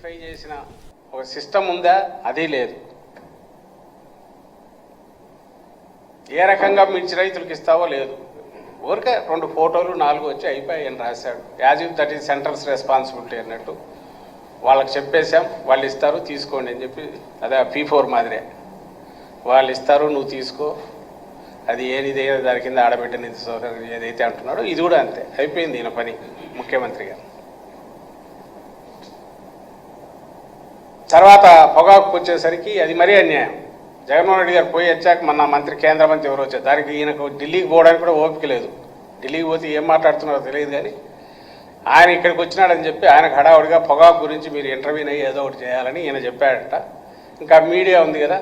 Identify చేసిన ఒక system ఉందా? అది లేదు. ఏ రకంగా మిర్చి రైతులకు ఇస్తావో లేదు. ఊరికే 2 ఫోటోలు 4 వచ్చి అయిపోయి అని రాశాడు. As if that is centrals responsibility అన్నట్టు వాళ్ళకి చెప్పేశాం, వాళ్ళు ఇస్తారు తీసుకోండి అని చెప్పి. అదే P4 మాదిరే, వాళ్ళు ఇస్తారు నువ్వు తీసుకో, అది ఏది దాని కింద ఆడబెట్టిన ఏదైతే అంటున్నాడో ఇది కూడా అంతే అయిపోయింది. ఈయన పని ముఖ్యమంత్రి గారు. తర్వాత పొగాకు వచ్చేసరికి అది మరీ అన్యాయం. జగన్మోహన్ రెడ్డి గారు పోయి వచ్చాక మన మంత్రి కేంద్ర మంత్రి ఎవరు వచ్చారు, దానికి ఈయనకు ఢిల్లీకి పోవడానికి కూడా ఓపిక లేదు. ఢిల్లీకి పోతే ఏం మాట్లాడుతున్నారో తెలియదు. కానీ ఆయన ఇక్కడికి వచ్చినాడని చెప్పి ఆయనకు హడావుడిగా పొగాకు గురించి మీరు ఇంటర్వ్యూని అయ్యి ఏదో ఒకటి చేయాలని ఈయన చెప్పాడట. ఇంకా మీడియా ఉంది కదా,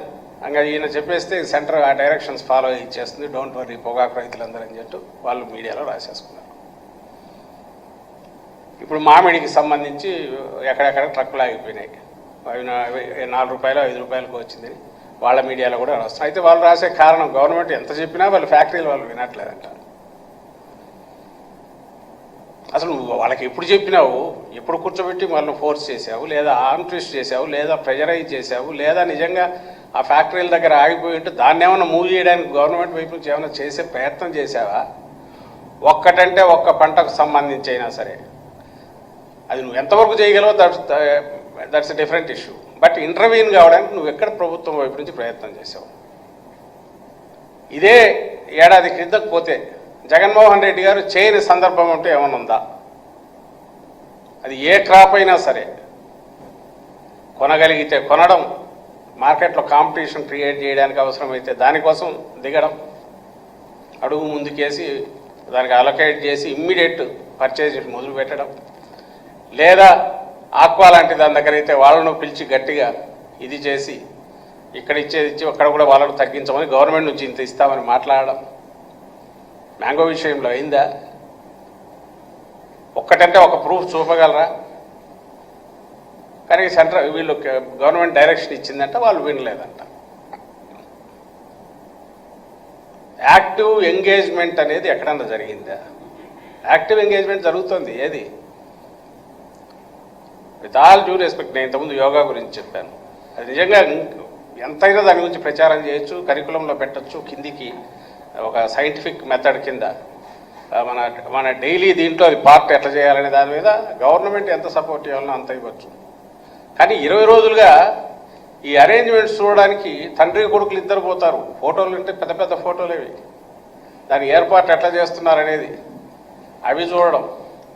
ఇంకా ఈయన చెప్పేస్తే సెంటర్ ఆ డైరెక్షన్స్ ఫాలో ఇచ్చేస్తుంది, డోంట్ వర్రీ పొగాకు రైతులందరూ అని చెప్పి వాళ్ళు మీడియాలో రాసేసుకున్నారు. ఇప్పుడు మామిడికి సంబంధించి ఎక్కడెక్కడ ట్రక్కులు ఆగిపోయినాయి, అవి 4 రూపాయలు 5 రూపాయలకు వచ్చిందని వాళ్ళ మీడియాలో కూడా రాస్తారు. అయితే వాళ్ళు రాసే కారణం గవర్నమెంట్ ఎంత చెప్పినా వాళ్ళు ఫ్యాక్టరీలు వాళ్ళు వినట్లేదంట. అసలు నువ్వు వాళ్ళకి ఎప్పుడు చెప్పినావు, ఎప్పుడు కూర్చోబెట్టి వాళ్ళని ఫోర్స్ చేసావు, లేదా ఆర్మ్ ట్విస్ట్ చేసావు, లేదా ప్రెజరైజ్ చేసావు, లేదా నిజంగా ఆ ఫ్యాక్టరీల దగ్గర ఆగిపోయి ఉంటే దాన్ని ఏమైనా మూవ్ చేయడానికి గవర్నమెంట్ వైపు నుంచి ఏమైనా చేసే ప్రయత్నం చేసావా? ఒక్కటంటే ఒక్క పంటకు సంబంధించి అయినా సరే అది నువ్వు ఎంతవరకు చేయగలవో that's a different issue. But ఇంటర్వ్యూన్ కావడానికి నువ్వు ఎక్కడ ప్రభుత్వం వైపు నుంచి ప్రయత్నం చేసావు? ఇదే ఏడాది క్రితం పోతే జగన్మోహన్ రెడ్డి గారు చేయని సందర్భం అంటే ఏమైనా ఉందా? అది ఏ క్రాప్ అయినా సరే కొనగలిగితే కొనడం, మార్కెట్లో కాంపిటీషన్ క్రియేట్ చేయడానికి అవసరమైతే దానికోసం దిగడం, అడుగు ముందుకేసి దానికి అలొకేట్ చేసి ఇమ్మీడియట్ పర్చేజ్ మొదలు పెట్టడం, లేదా ఆక్వా లాంటి దాని దగ్గర అయితే వాళ్ళను పిలిచి గట్టిగా ఇది చేసి ఇక్కడ ఇచ్చి అక్కడ కూడా వాళ్ళను తగ్గించమని గవర్నమెంట్ నుంచి ఇంత ఇస్తామని మాట్లాడడం. మ్యాంగో విషయంలో అయిందా? ఒక్కటంటే ఒక ప్రూఫ్ చూపగలరా? కానీ సెంట్రల్ వీళ్ళు గవర్నమెంట్ డైరెక్షన్ ఇచ్చిందంట, వాళ్ళు వినలేదంట. యాక్టివ్ ఎంగేజ్మెంట్ అనేది ఎక్కడన్నా జరిగిందా? యాక్టివ్ ఎంగేజ్మెంట్ జరుగుతుంది. ఏది? విత్ ఆల్ డ్యూ రెస్పెక్ట్, నేను ఇంతకుముందు యోగా గురించి చెప్పాను, అది నిజంగా ఎంతైనా దాని గురించి ప్రచారం చేయొచ్చు, కరికులంలో పెట్టచ్చు, కిందికి ఒక సైంటిఫిక్ మెథడ్ కింద మన డైలీ దీంట్లో అది పార్ట్ ఎట్లా చేయాలనే దాని మీద గవర్నమెంట్ ఎంత సపోర్ట్ చేయాలనో అంత ఇవ్వచ్చు. కానీ 20 రోజులుగా ఈ అరేంజ్మెంట్స్ చూడడానికి తండ్రి కొడుకులు ఇద్దరు పోతారు. ఫోటోలు అంటే పెద్ద పెద్ద ఫోటోలు అవి, దాని ఏర్పాటు ఎట్లా చేస్తున్నారు అనేది అవి చూడడం,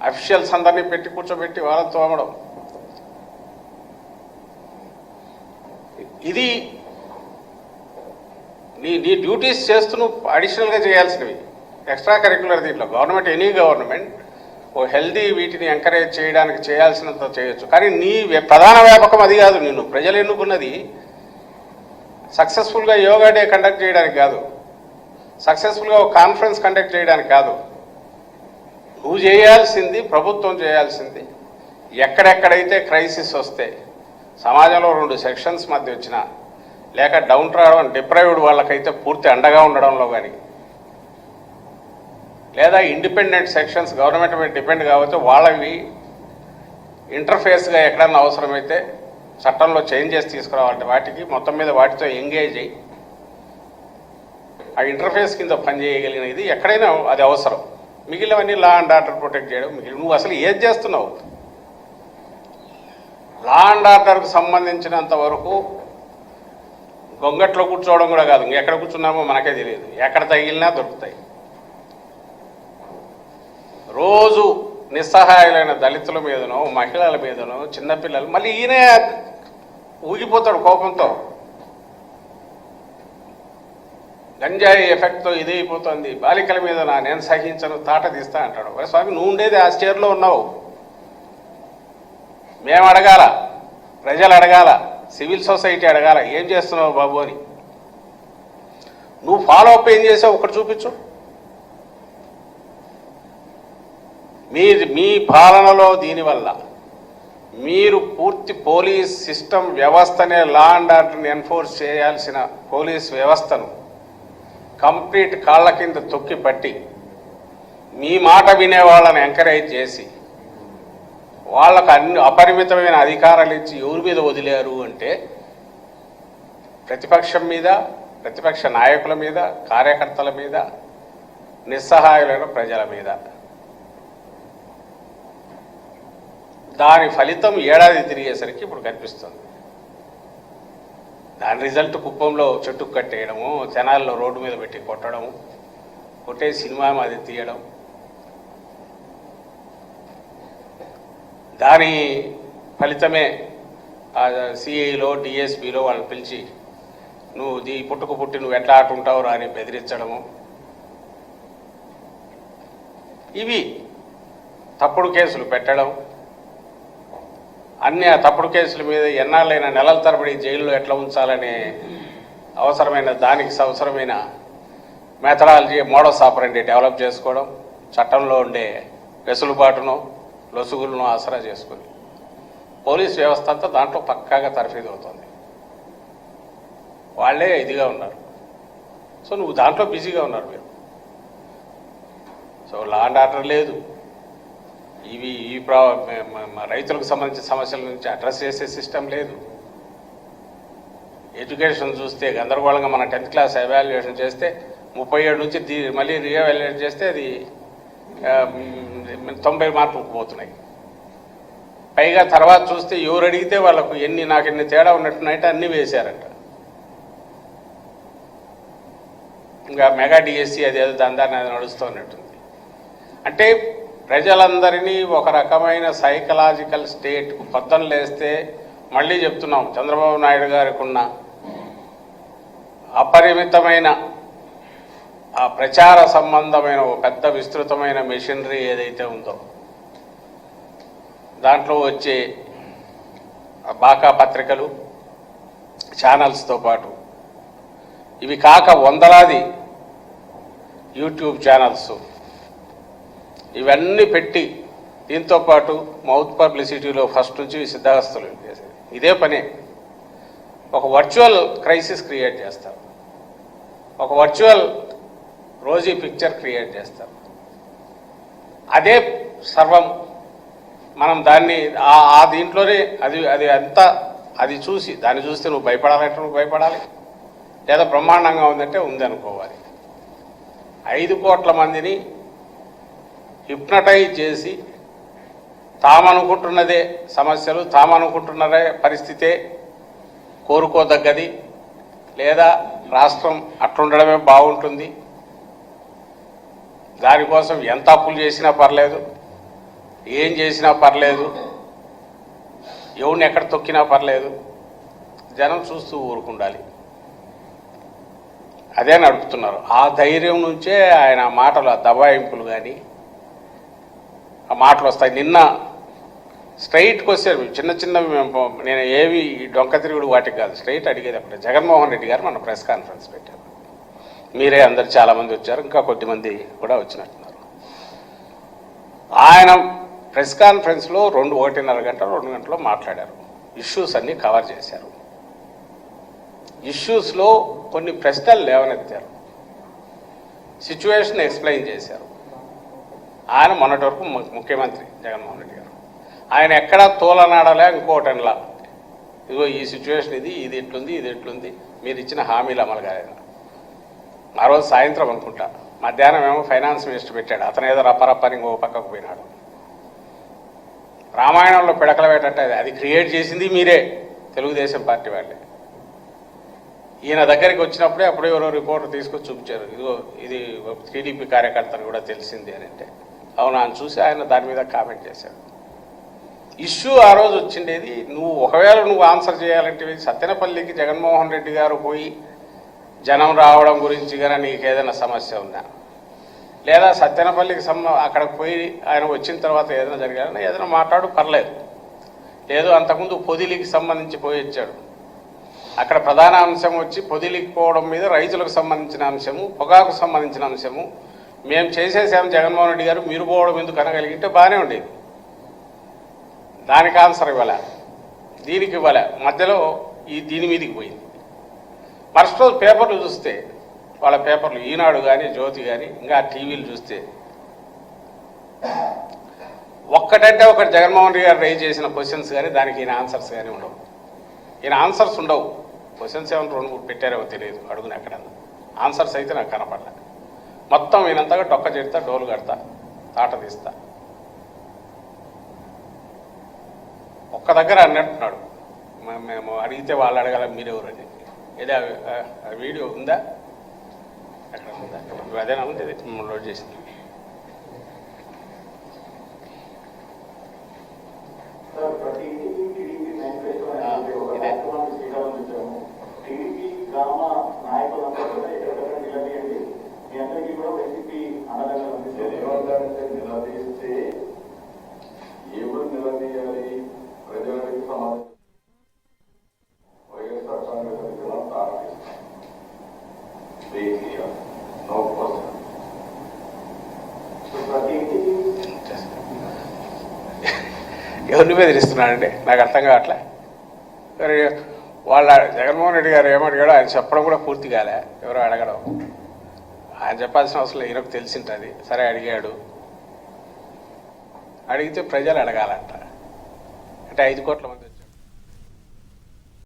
అఫీషియల్స్ అందరినీ పెట్టి కూర్చోబెట్టి వాళ్ళని తోమడం, ఇది నీ డ్యూటీస్ చేస్తూ నువ్వు అడిషనల్గా చేయాల్సినవి, ఎక్స్ట్రా కరిక్యులర్. దీంట్లో గవర్నమెంట్, ఎనీ గవర్నమెంట్ ఓ హెల్దీ వీటిని ఎంకరేజ్ చేయడానికి చేయాల్సినంత చేయొచ్చు. కానీ నీ ప్రధాన వ్యాపకం అది కాదు. నిన్ను ప్రజలు ఎన్నుకున్నది సక్సెస్ఫుల్గా యోగా డే కండక్ట్ చేయడానికి కాదు, సక్సెస్ఫుల్గా ఒక కాన్ఫరెన్స్ కండక్ట్ చేయడానికి కాదు. నువ్వు చేయాల్సింది, ప్రభుత్వం చేయాల్సింది, ఎక్కడెక్కడైతే క్రైసిస్ వస్తే సమాజంలో 2 సెక్షన్స్ మధ్య వచ్చినా, లేక డౌన్ రావడం డిప్రైవ్డ్ వాళ్ళకైతే పూర్తి అండగా ఉండడంలో కానీ, లేదా ఇండిపెండెంట్ సెక్షన్స్ గవర్నమెంట్ మీద డిపెండ్ కావచ్చు వాళ్ళవి ఇంటర్ఫేస్గా ఎక్కడన్నా అవసరమైతే చట్టంలో చేంజెస్ తీసుకురావాలంటే వాటికి మొత్తం మీద వాటితో ఎంగేజ్ అయ్యి ఆ ఇంటర్ఫేస్ కింద పనిచేయగలిగినది ఎక్కడైనా అది అవసరం. మిగిలినవన్నీ లా అండ్ ఆర్డర్ ప్రొటెక్ట్ చేయడం. నువ్వు అసలు ఏది చేస్తున్నావు? లా అండ్ ఆర్డర్కి సంబంధించినంత వరకు గొంగట్లో కూర్చోవడం కూడా కాదు, ఎక్కడ కూర్చున్నామో మనకే తెలియదు, ఎక్కడ తగిలినా దొరుకుతాయి. రోజు నిస్సహాయులైన దళితుల మీదనో, మహిళల మీదనో, చిన్నపిల్లలు, మళ్ళీ ఈయనే ఊగిపోతాడు కోపంతో. గంజాయి ఎఫెక్ట్తో ఇది అయిపోతుంది, బాలికల మీద నేను సహించను, తాట తీస్తా అంటాడు. స్వామి, నువ్వు ఉండేది ఆ స్టేర్లో ఉన్నావు, మేము అడగాల, ప్రజలు అడగాల, సివిల్ సొసైటీ అడగాల, ఏం చేస్తున్నావు బాబు అని. నువ్వు ఫాలో అప్ ఏం చేసావు ఒకటి చూపించు. మీ పాలనలో దీనివల్ల మీరు పూర్తి పోలీస్ సిస్టమ్ వ్యవస్థనే, లా అండ్ ఆర్డర్ని ఎన్ఫోర్స్ చేయాల్సిన పోలీస్ వ్యవస్థను కంప్లీట్ కాళ్ళ కింద తొక్కి పట్టి మీ మాట వినే వాళ్ళని ఎంకరేజ్ చేసి వాళ్ళకు అన్ని అపరిమితమైన అధికారాలు ఇచ్చి ఎవరి మీద వదిలారు అంటే ప్రతిపక్షం మీద, ప్రతిపక్ష నాయకుల మీద, కార్యకర్తల మీద, నిస్సహాయులైన ప్రజల మీద. దాని ఫలితం ఏడాది తిరిగేసరికి ఇప్పుడు కనిపిస్తుంది. దాని రిజల్ట్ కుప్పంలో చెట్టుకు కట్టేయడము, జనాల్లో రోడ్డు మీద పెట్టి కొట్టడము, కొట్టే సినిమా అది తీయడం. దాని ఫలితమే సిఐలో, డిఎస్పీలో వాళ్ళని పిలిచి నువ్వు పుట్టుకు పుట్టి నువ్వు ఎట్లా ఆటుంటావు రా అని బెదిరించడము. ఇవి తప్పుడు కేసులు పెట్టడం, అన్ని ఆ తప్పుడు కేసుల మీద ఎన్నాళ్ళైనా నెలల తరబడి జైల్లో ఎట్లా ఉంచాలనే దానికి అవసరమైన మెథడాలజీ, మోడస్ ఆపరెండి డెవలప్ చేసుకోవడం, చట్టంలో ఉండే వెసులుబాటును, లొసుగులను ఆసరా చేసుకుని పోలీస్ వ్యవస్థ అంతా దాంట్లో పక్కాగా తర్ఫీదు అవుతుంది. వాళ్ళే ఇదిగా ఉన్నారు. సో నువ్వు దాంట్లో బిజీగా ఉన్నారు మీరు. సో లా అండ్ ఆర్డర్ లేదు. ఈ రైతులకు సంబంధించిన సమస్యల నుంచి అడ్రస్ చేసే సిస్టమ్ లేదు. ఎడ్యుకేషన్ చూస్తే గందరగోళంగా మన 10th క్లాస్ ఎవాల్యుయేషన్ చేస్తే 37 నుంచి మళ్ళీ రీఎవాల్యుయేట్ చేస్తే అది 90 మార్కులకు పోతున్నాయి. పైగా తర్వాత చూస్తే ఎవరు అడిగితే వాళ్ళకు నాకు ఎన్ని తేడా ఉన్నట్టున్నాయంటే అన్నీ వేశారంట. ఇంకా మెగా డిఎస్సి అదేదో దాని నడుస్తూ ఉన్నట్టుంది. అంటే ప్రజలందరినీ ఒక రకమైన సైకలాజికల్ స్టేట్కు పొద్దున లేస్తే, మళ్ళీ చెప్తున్నాం, చంద్రబాబు నాయుడు గారికి ఉన్న అపరిమితమైన ఆ ప్రచార సంబంధమైన ఒక పెద్ద విస్తృతమైన మెషినరీ ఏదైతే ఉందో, దాంట్లో వచ్చే బాకా పత్రికలు, ఛానల్స్తో పాటు ఇవి కాక వందలాది యూట్యూబ్ ఛానల్స్, ఇవన్నీ పెట్టి దీంతోపాటు మౌత్ పబ్లిసిటీలో ఫస్ట్ నుంచి సిద్ధాస్తులు ఇదే పనే. ఒక వర్చువల్ క్రైసిస్ క్రియేట్ చేస్తారు, ఒక వర్చువల్ రోజీ పిక్చర్ క్రియేట్ చేస్తారు. అదే సర్వం. మనం దాన్ని ఆ దీంట్లోనే అది చూసి దాన్ని చూస్తే నువ్వు భయపడాలంటే నువ్వు భయపడాలి, లేదా బ్రహ్మాండంగా ఉందంటే ఉంది అనుకోవాలి. 5 కోట్ల మందిని హిప్నటైజ్ చేసి తామనుకుంటున్నదే సమస్యలు, తామనుకుంటున్నదే పరిస్థితే కోరుకోదగ్గది, లేదా రాష్ట్రం అట్లుండడమే బాగుంటుంది, దానికోసం ఎంత అప్పులు చేసినా పర్లేదు, ఏం చేసినా పర్లేదు, ఎవరిని ఎక్కడ తొక్కినా పర్లేదు, జనం చూస్తూ ఊరుకుండాలి. అదే నడుపుతున్నారు. ఆ ధైర్యం నుంచే ఆయన మాటలు, ఆ దబాయింపులు కానీ ఆ మాటలు వస్తాయి. నిన్న స్ట్రైట్కి వచ్చారు చిన్న నేను ఏవి డొంక తిరుగుడు వాటికి కాదు, స్ట్రైట్ అడిగేది. అప్పుడు జగన్మోహన్ రెడ్డి గారు మన ప్రెస్ కాన్ఫరెన్స్ పెట్టారు. మీరే అందరు చాలామంది వచ్చారు, ఇంకా కొద్దిమంది కూడా వచ్చినట్టున్నారు. ఆయన ప్రెస్ కాన్ఫరెన్స్లో 1.5 గంటలు 2 గంటలు మాట్లాడారు. ఇష్యూస్ అన్నీ కవర్ చేశారు. ఇష్యూస్లో కొన్ని ప్రశ్నలు లేవనెత్తారు, సిచ్యువేషన్ ఎక్స్ప్లెయిన్ చేశారు. ఆయన మొన్నటి వరకు ముఖ్యమంత్రి జగన్మోహన్ రెడ్డి గారు, ఆయన ఎక్కడా తోలనాడలే ఇంకోటన్లా, ఇదిగో ఈ సిచ్యువేషన్ ఇది ఎట్లుంది, మీరు ఇచ్చిన హామీలు అమలు కాలేదు. ఆ రోజు సాయంత్రం అనుకుంటా, మధ్యాహ్నం ఏమో ఫైనాన్స్ మినిస్టర్ పెట్టాడు, అతను ఏదో రప్పని ఇంకో పక్కకు పోయినాడు. రామాయణంలో పిడకల పెట్టంటే అది క్రియేట్ చేసింది మీరే, తెలుగుదేశం పార్టీ వాళ్ళే. ఈయన దగ్గరికి వచ్చినప్పుడే అప్పుడే ఎవరో రిపోర్టర్ తీసుకొచ్చి చూపించారు, ఇదిగో ఇది టీడీపీ కార్యకర్తలు కూడా తెలిసింది అని. అంటే అవునా అని చూసి ఆయన దాని మీద కామెంట్ చేశాడు. ఇష్యూ ఆ రోజు వచ్చిండేది, ఒకవేళ నువ్వు ఆన్సర్ చేయాలంటే సత్తెనపల్లికి జగన్మోహన్ రెడ్డి గారు పోయి జనం రావడం గురించి కానీ నీకు ఏదైనా సమస్య ఉందా, లేదా సత్తెనపల్లికి అక్కడికి పోయి ఆయన వచ్చిన తర్వాత ఏదైనా జరిగాలని ఏదైనా మాట్లాడు పర్లేదు. లేదు అంతకుముందు పొదిలికి సంబంధించి పోయి వచ్చాడు, అక్కడ ప్రధాన అంశం వచ్చి పొదిలికి పోవడం మీద రైతులకు సంబంధించిన అంశము, పొగాకు సంబంధించిన అంశము, మేము చేసేసాము జగన్మోహన్ రెడ్డి గారు, మీరు పోవడం ఎందుకు అనగలిగితే బాగానే ఉండేది. దానికి ఆన్సర్ ఇవ్వలే, దీనికి ఇవ్వలే, మధ్యలో దీని మీదకి పోయింది. మరుసటి రోజు పేపర్లు చూస్తే, వాళ్ళ పేపర్లు ఈనాడు కానీ జ్యోతి కానీ ఇంకా టీవీలు చూస్తే ఒక్కటంటే ఒకటి జగన్మోహన్ రెడ్డి గారు రైజ్ చేసిన క్వశ్చన్స్ కానీ దానికి ఈయన ఆన్సర్స్ కానీ ఉండవు. ఈయన ఆన్సర్స్ ఉండవు. క్వశ్చన్స్ ఏమైనా 2-3 పెట్టారేమో తెలియదు అడుగుని ఎక్కడన్నా. ఆన్సర్స్ అయితే నాకు కనపడలే. మొత్తం ఈయనంతగా టొక్క చెడతా, డోలు కడతా, తాట తీస్తా. ఒక్క దగ్గర అన్నట్టున్నాడు, మేము అడిగితే వాళ్ళు అడగాల మీరెవరని. ఏదో వీడియో ఉందా, ఎక్కడ ఉందా? అదేనా ఉంది, ఇది లోడ్ చేసింది. ఎవరు నిలదీయాలి, ప్రజలకు సమాధానం వైఎస్ఆర్ కాంగ్రెస్ అధికారులను ప్రారంభిస్తారు. ఎవరిని బెదిరిస్తున్నాడండి నాకు అర్థం కావట్లే. మరి వాళ్ళ జగన్మోహన్ రెడ్డి గారు ఏమడిగాడో ఆయన చెప్పడం కూడా పూర్తి కాలే, ఎవరో అడగడం. ఆయన చెప్పాల్సిన అవసరం ఈయనకు తెలిసింటుంది. సరే అడిగాడు, అడిగితే ప్రజలు అడగాలంట. అంటే 5 కోట్ల మంది